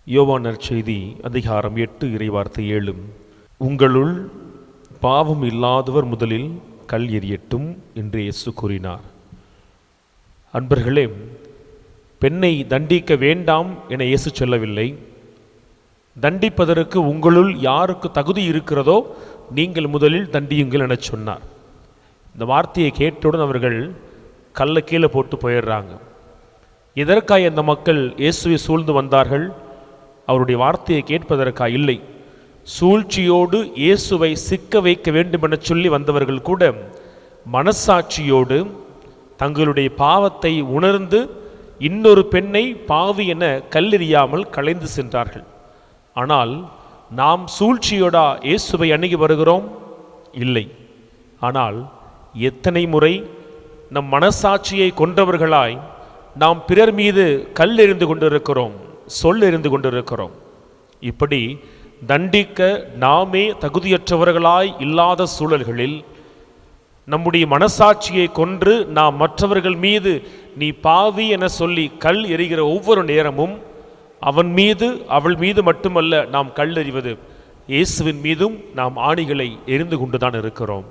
யோவான் நற்செய்தி அதிகாரம் 8 இறைவார்த்தை 7. உங்களுள் பாவம் இல்லாதவர் முதலில் கல் எறியட்டும் என்று இயேசு கூறினார். அன்பர்களே, பெண்ணை தண்டிக்க வேண்டாம் என இயேசு சொல்லவில்லை. தண்டிப்பதற்கு உங்களுள் யாருக்கு தகுதி இருக்கிறதோ நீங்கள் முதலில் தண்டியுங்கள் என சொன்னார். இந்த வார்த்தையை கேட்டவுடன் அவர்கள் கல்லை கீழே போட்டு போயிடுறாங்க. எதற்காக இந்த மக்கள் இயேசுவை சூழ்ந்து வந்தார்கள்? அவருடைய வார்த்தையை கேட்பதற்காக இல்லை. சூழ்ச்சியோடு இயேசுவை சிக்க வைக்க வேண்டும் என சொல்லி வந்தவர்கள் கூட மனசாட்சியோடு தங்களுடைய பாவத்தை உணர்ந்து இன்னொரு பெண்ணை பாவி என கல்லெறியாமல் கலைந்து சென்றார்கள். ஆனால் நாம் சூழ்ச்சியோடா இயேசுவை அணுகி வருகிறோம்? இல்லை. ஆனால் எத்தனை முறை நம் மனசாட்சியை கொன்றவர்களாய் நாம் பிறர் மீது கல் எறிந்து கொண்டிருக்கிறோம், சொல் எறிந்து கொண்டிருக்கிறோம். இப்படி தண்டிக்க நாமே தகுதியற்றவர்களாய் இல்லாத சூழல்களில் நம்முடைய மனசாட்சியை கொன்று நாம் மற்றவர்கள் மீது நீ பாவி என சொல்லி கல் எறிகிற ஒவ்வொரு நேரமும் அவன் மீது அவள் மீது மட்டுமல்ல நாம் கல் எறிவது, இயேசுவின் மீதும் நாம் ஆணிகளை எறிந்து கொண்டுதான் இருக்கிறோம்.